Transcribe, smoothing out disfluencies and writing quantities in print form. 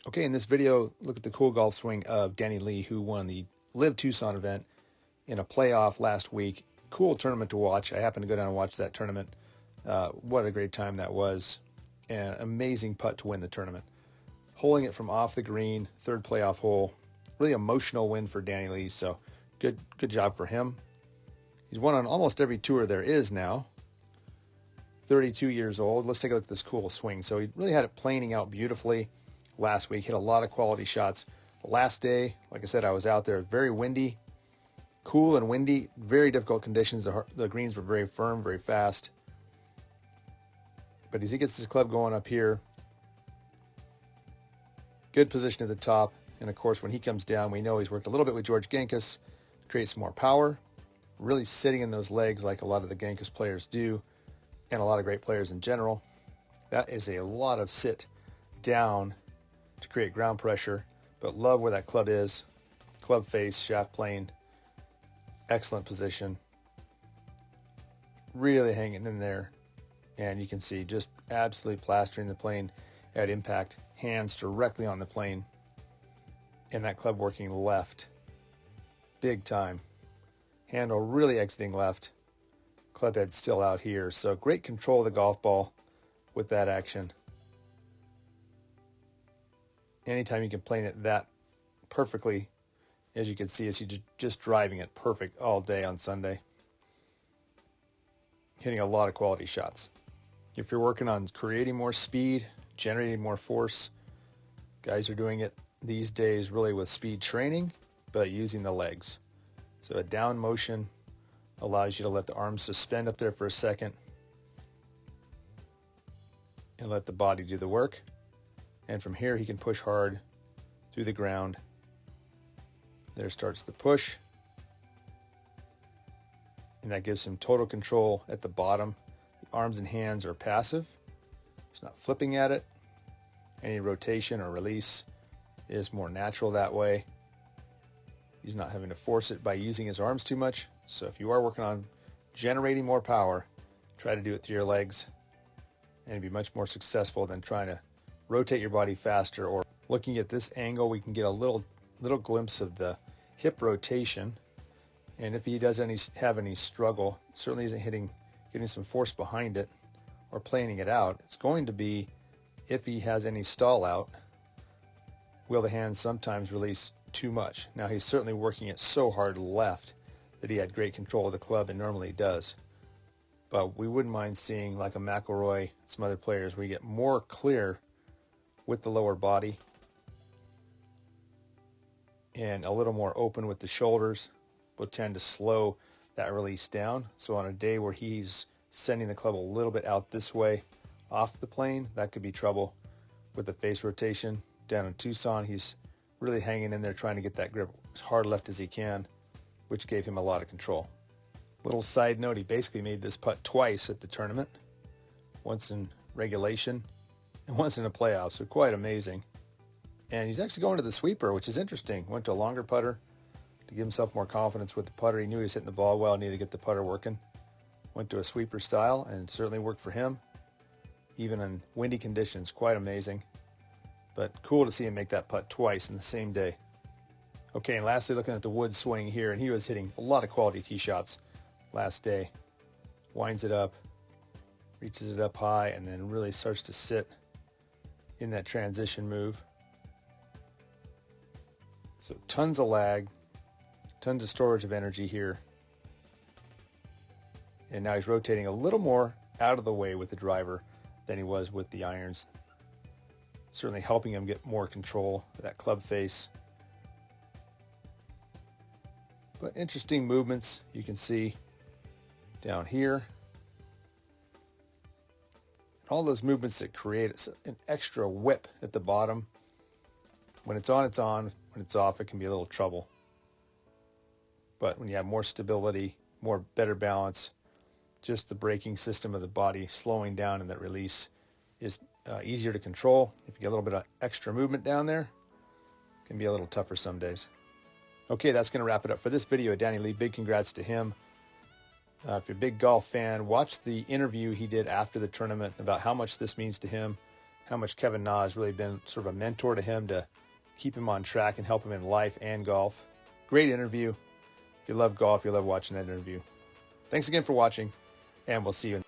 Okay, in this video, look at the cool golf swing of Danny Lee, who won the LIV Tucson event in a playoff last week. Cool tournament to watch. I happened to go down and watch that tournament. What a great time that was. And amazing putt to win the tournament. Holding it from off the green, third playoff hole. Really emotional win for Danny Lee, so good job for him. He's won on almost every tour there is now. 32 years old. Let's take a look at this cool swing. So he really had it planing out beautifully last week. Hit a lot of quality shots. The last day, like I said, I was out there. Very windy, cool and windy. Very difficult conditions. The greens were very firm, very fast. But as he gets his club going up here, good position at the top. And of course, when he comes down, we know he's worked a little bit with George Genkus to create some more power. Really sitting in those legs like a lot of the Genkus players do, and a lot of great players in general. That is a lot of sit down to create ground pressure, but love where that club is. Club face, shaft plane, excellent position. Really hanging in there. And you can see just absolutely plastering the plane at impact. Hands directly on the plane. And that club working left. Big time. Handle really exiting left. Club head still out here. So great control of the golf ball with that action. Anytime you can plane it that perfectly, as you can see, as he's just driving it perfect all day on Sunday. Hitting a lot of quality shots. If you're working on creating more speed, generating more force, guys are doing it these days really with speed training, but using the legs. So a down motion allows you to let the arms suspend up there for a second and let the body do the work. And from here, he can push hard through the ground. There starts the push. And that gives him total control at the bottom. The arms and hands are passive. He's not flipping at it. Any rotation or release is more natural that way. He's not having to force it by using his arms too much. So if you are working on generating more power, try to do it through your legs and it'd be much more successful than trying to rotate your body faster. Or looking at this angle, we can get a little glimpse of the hip rotation. And if he does have any struggle, certainly isn't getting some force behind it or planing it out. It's going to be, if he has any stall out, will the hands sometimes release too much. Now he's certainly working it so hard left that he had great control of the club and normally does. But we wouldn't mind seeing, like a McIlroy, some other players, where you get more clear with the lower body and a little more open with the shoulders. Will tend to slow that release down. So on a day where he's sending the club a little bit out this way off the plane, that could be trouble with the face rotation. Down in Tucson, he's really hanging in there trying to get that grip as hard left as he can, which gave him a lot of control. Little side note, he basically made this putt twice at the tournament, once in regulation and once in a playoff, so quite amazing. And he's actually going to the sweeper, which is interesting. Went to a longer putter to give himself more confidence with the putter. He knew he was hitting the ball well, needed to get the putter working. Went to a sweeper style and it certainly worked for him, even in windy conditions. Quite amazing. But cool to see him make that putt twice in the same day. Okay, and lastly, looking at the wood swing here, and he was hitting a lot of quality tee shots last day. Winds it up, reaches it up high, and then really starts to sit in that transition move. So tons of lag, tons of storage of energy here. And now he's rotating a little more out of the way with the driver than he was with the irons. Certainly helping him get more control of that club face. But interesting movements you can see down here. All those movements that create an extra whip at the bottom. When it's on, it's on. When it's off, it can be a little trouble. But when you have more stability, better balance, just the braking system of the body slowing down and that release is easier to control. If you get a little bit of extra movement down there, it can be a little tougher some days. Okay, that's going to wrap it up for this video. Danny Lee, big congrats to him. If you're a big golf fan, watch the interview he did after the tournament about how much this means to him, how much Kevin Na has really been sort of a mentor to him to keep him on track and help him in life and golf. Great interview. If you love golf, you love watching that interview. Thanks again for watching, and we'll see you in